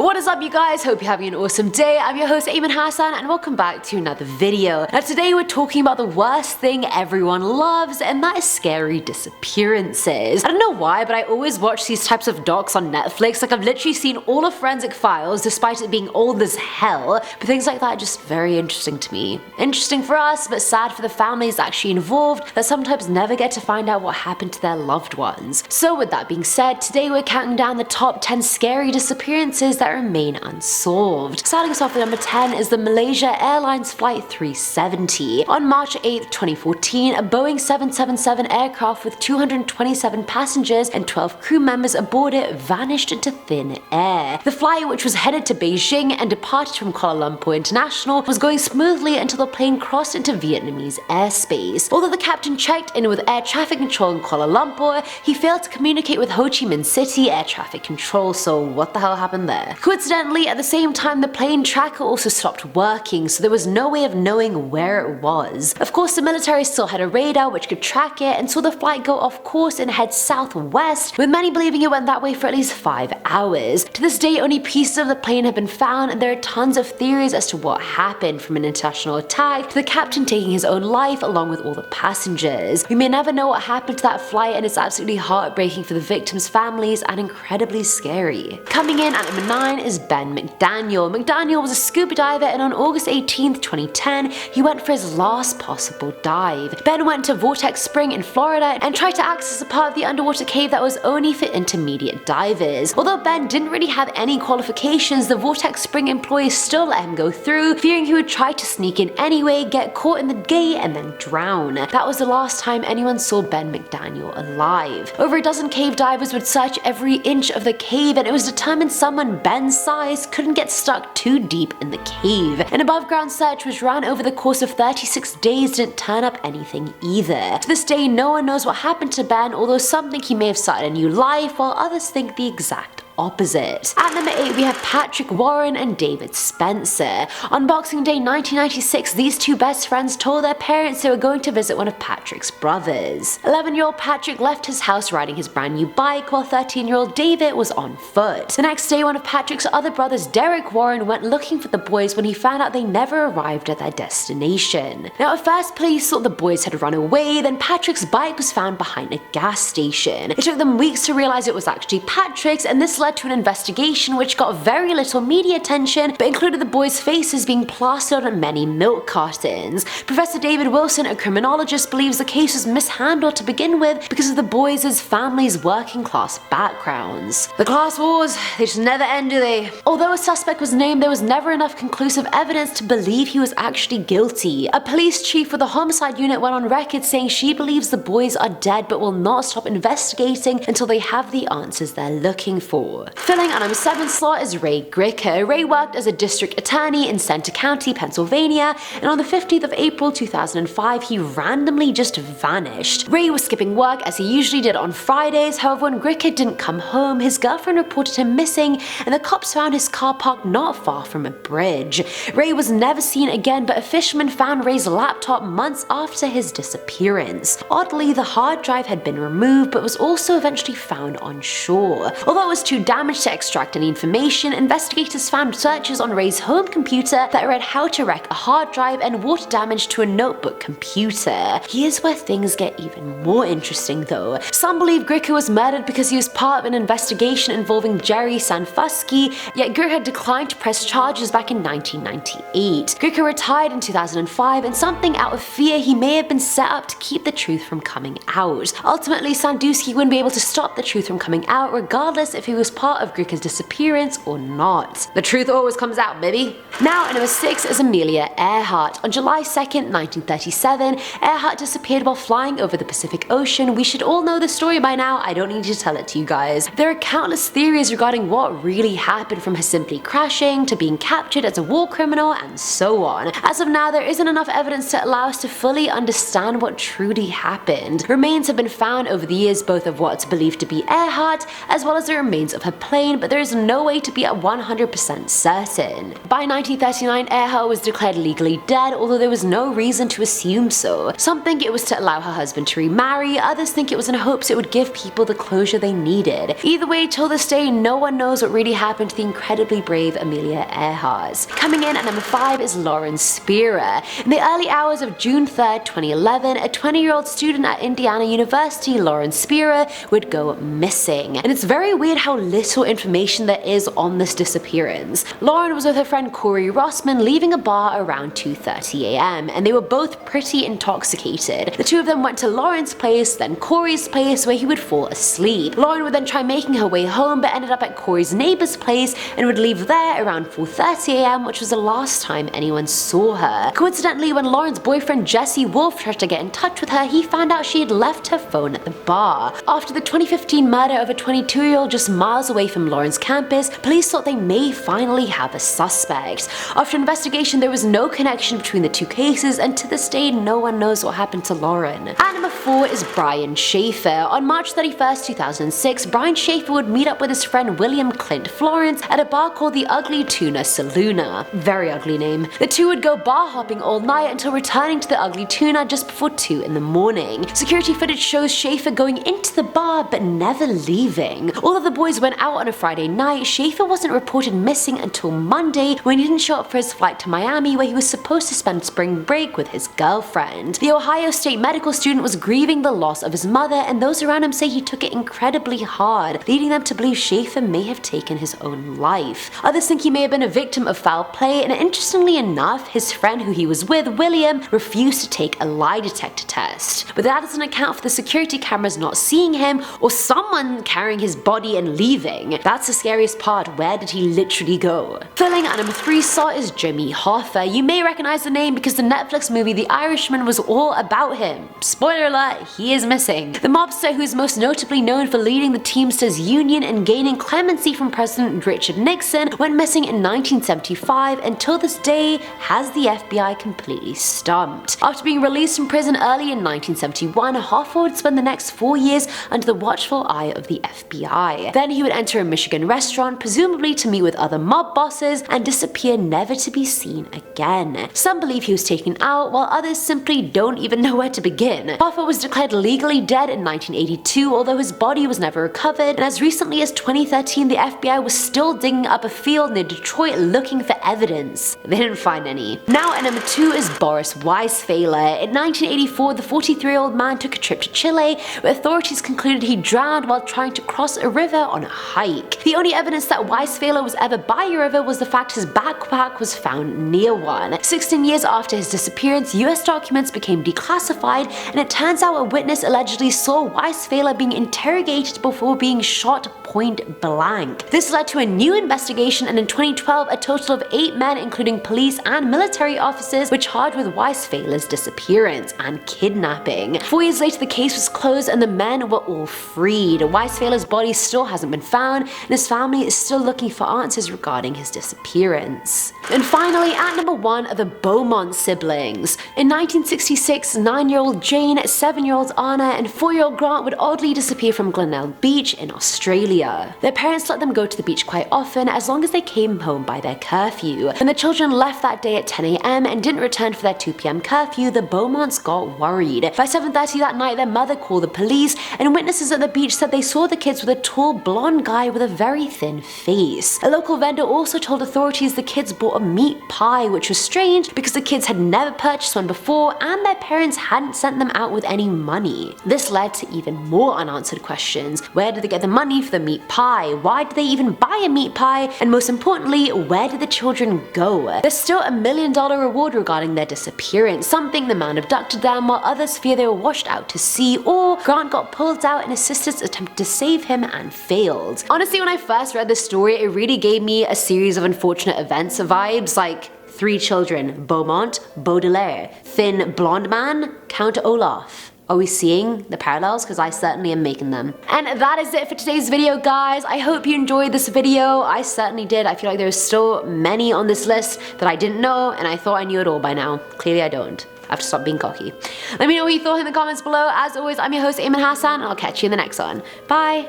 What is up, you guys? Hope you're having an awesome day. I'm your host Ayman Hassan and welcome back to another video. Now today we're talking about the worst thing everyone loves, and that is scary disappearances. I don't know why, but I always watch these types of docs on Netflix. Like, I've literally seen all of Forensic Files despite it being old as hell, but things like that are just very interesting to me. Interesting for us, but sad for the families actually involved that sometimes never get to find out what happened to their loved ones. So with that being said, today we're counting down the top 10 scary disappearances that remain unsolved. Starting us off with number 10 is the Malaysia Airlines Flight 370. On March 8th, 2014, a Boeing 777 aircraft with 227 passengers and 12 crew members aboard it vanished into thin air. The flight, which was headed to Beijing and departed from Kuala Lumpur International, was going smoothly until the plane crossed into Vietnamese airspace. Although the captain checked in with air traffic control in Kuala Lumpur, he failed to communicate with Ho Chi Minh City air traffic control, so what the hell happened there? Coincidentally, at the same time, the plane tracker also stopped working, so there was no way of knowing where it was. Of course, the military still had a radar which could track it and saw the flight go off course and head southwest, with many believing it went that way for at least 5 hours. To this day, only pieces of the plane have been found, and there are tons of theories as to what happened, from an intentional attack to the captain taking his own life along with all the passengers. We may never know what happened to that flight, and it's absolutely heartbreaking for the victims' families and incredibly scary. Coming in at number 9 is Ben McDaniel. McDaniel was a scuba diver, and on August 18th, 2010, he went for his last possible dive. Ben went to Vortex Spring in Florida and tried to access a part of the underwater cave that was only for intermediate divers. Although Ben didn't really have any qualifications, the Vortex Spring employees still let him go through, fearing he would try to sneak in anyway, get caught in the gate, and then drown. That was the last time anyone saw Ben McDaniel alive. Over a dozen cave divers would search every inch of the cave, and it was determined someone Ben's size couldn't get stuck too deep in the cave. An above ground search which ran over the course of 36 days didn't turn up anything either. To this day, no one knows what happened to Ben, although some think he may have started a new life, while others think the exact opposite. At number 8, we have Patrick Warren and David Spencer. On Boxing Day 1996, these two best friends told their parents they were going to visit one of Patrick's brothers. 11-year-old Patrick left his house riding his brand new bike, while 13-year-old David was on foot. The next day, one of Patrick's other brothers, Derek Warren, went looking for the boys when he found out they never arrived at their destination. Now, at first, police thought the boys had run away, then Patrick's bike was found behind a gas station. It took them weeks to realize it was actually Patrick's, and this led to an investigation which got very little media attention, but included the boys' faces being plastered on many milk cartons. Professor David Wilson, a criminologist, believes the case was mishandled to begin with because of the boys' families' working class backgrounds. The class wars, they just never end, do they? Although a suspect was named, there was never enough conclusive evidence to believe he was actually guilty. A police chief with the homicide unit went on record saying she believes the boys are dead but will not stop investigating until they have the answers they're looking for. Filling our number 7 slot is Ray GRICAR. Ray worked as a district attorney in Center County, Pennsylvania, and on the 15th of April 2005, he randomly just vanished. Ray was skipping work as he usually did on Fridays. However, when GRICAR didn't come home, his girlfriend reported him missing, and the cops found his car parked not far from a bridge. Ray was never seen again, but a fisherman found Ray's laptop months after his disappearance. Oddly, the hard drive had been removed, but was also eventually found on shore. Although it was too damaged to extract any information, investigators found searches on Ray's home computer that read how to wreck a hard drive and water damage to a notebook computer. Here's where things get even more interesting though. Some believe GRICAR was murdered because he was part of an investigation involving Jerry Sanfusky, yet GRICAR had declined to press charges back in 1998. GRICAR retired in 2005, and something out of fear, he may have been set up to keep the truth from coming out. Ultimately, Sandusky wouldn't be able to stop the truth from coming out regardless if he was part of GRICAR's disappearance or not. The truth always comes out, baby. Now, at number 6 is Amelia Earhart. On July 2nd, 1937, Earhart disappeared while flying over the Pacific Ocean. We should all know the story by now, I don't need to tell it to you guys. There are countless theories regarding what really happened, from her simply crashing to being captured as a war criminal and so on. As of now, there isn't enough evidence to allow us to fully understand what truly happened. Remains have been found over the years, both of what's believed to be Earhart as well as the remains of her plane, but there is no way to be at 100% certain. By 1939, EARHART was declared legally dead, although there was no reason to assume so. Some think it was to allow her husband to remarry, others think it was in hopes it would give people the closure they needed. Either way, till this day, no one knows what really happened to the incredibly brave Amelia Earhart. Coming in at number 5 is Lauren SPIERER. In the early hours of June 3rd, 2011, a 20-year-old student at Indiana University, Lauren SPIERER, would go missing. And it's very weird how little information there is on this disappearance. Lauren was with her friend Corey Rossman leaving a bar around 2:30 a.m. and they were both pretty intoxicated. The two of them went to Lauren's place, then Corey's place, where he would fall asleep. Lauren would then try making her way home but ended up at Corey's neighbor's place and would leave there around 4:30 a.m., which was the last time anyone saw her. Coincidentally, when Lauren's boyfriend Jesse Wolf tried to get in touch with her, he found out she had left her phone at the bar. After the 2015 murder of a 22-year-old just miles away from Lauren's campus, police thought they may finally have a suspect. After investigation, there was no connection between the two cases, and to this day, no one knows what happened to Lauren. At number 4 is Brian Schaefer. On March 31st, 2006, Brian Schaefer would meet up with his friend William Clint Florence at a bar called the Ugly Tuna Saloona. Very ugly name. The two would go bar hopping all night until returning to the Ugly Tuna just before 2 in the morning. Security footage shows Schaefer going into the bar but never leaving. Although the boys went out on a Friday night, Schaefer wasn't reported missing until Monday when he didn't show up for his flight to Miami, where he was supposed to spend spring break with his girlfriend. The Ohio State medical student was grieving the loss of his mother, and those around him say he took it incredibly hard, leading them to believe Schaefer may have taken his own life. Others think he may have been a victim of foul play, and interestingly enough, his friend who he was with, William, refused to take a lie detector test. But that doesn't account for the security cameras not seeing him or someone carrying his body and leaving. That's the scariest part. Where did he literally go? Filling at number 3 slot is Jimmy Hoffa. You may recognize the name because the Netflix movie The Irishman was all about him. Spoiler alert, he is missing. The mobster, who is most notably known for leading the Teamsters Union and gaining clemency from President Richard Nixon, went missing in 1975 and till this day has the FBI completely stumped. After being released from prison early in 1971, Hoffa would spend the next 4 years under the watchful eye of the FBI. Then he would enter a Michigan restaurant, presumably to meet with other mob bosses, and disappear never to be seen again. Some believe he was taken out, while others simply don't even know where to begin. Hoffa was declared legally dead in 1982, although his body was never recovered, and as recently as 2013, the FBI was still digging up a field near Detroit looking for evidence. They didn't find any. Now at number 2 is Boris WEISFIELER. In 1984, the 43-year-old man took a trip to Chile, where authorities concluded he drowned while trying to cross a river on a hike. The only evidence that WEISFIELER was ever by a river was the fact his backpack was found near one. 16 years after his disappearance, US documents became declassified, and it turns out a witness allegedly saw WEISFIELER being interrogated before being shot point blank. This led to a new investigation, and in 2012, a total of 8 men, including police and military officers, were charged with WEISFIELER's disappearance and kidnapping. 4 years later, the case was closed and the men were all freed. WEISFIELER's body still hasn't been found, and his family is still looking for answers regarding his disappearance. And finally, at number 1 are the Beaumont siblings. In 1966, 9-year-old Jane, 7-year-old Anna, and 4-year-old Grant would oddly disappear from Glenelg Beach in Australia. Their parents let them go to the beach quite often as long as they came home by their curfew. When the children left that day at 10 a.m. and didn't return for their 2 p.m. curfew, the Beaumonts got worried. By 7:30 that night, their mother called the police, and witnesses at the beach said they saw the kids with a tall blonde guy with a very thin face. A local vendor also told authorities the kids bought a meat pie, which was strange because the kids had never purchased one before and their parents hadn't sent them out with any money. This led to even more unanswered questions. Where did they get the money for the meat pie? Why did they even buy a meat pie? And most importantly, where did the children go? There's still $1 million reward regarding their disappearance. Some think the man abducted them, while others fear they were washed out to sea, or Grant got pulled out and his sisters attempted to save him and failed. Honestly, when I first read this story, it really gave me a series of unfortunate events vibes, like 3 children, Beaumont, Baudelaire, thin blonde man, Count Olaf. Are we seeing the parallels? Because I certainly am making them. And that is it for today's video, guys. I hope you enjoyed this video. I certainly did. I feel like there's still many on this list that I didn't know, and I thought I knew it all by now. Clearly I don't. I have to stop being cocky. Let me know what you thought in the comments below. As always, I'm your host, Ayman Hassan, and I'll catch you in the next one. Bye!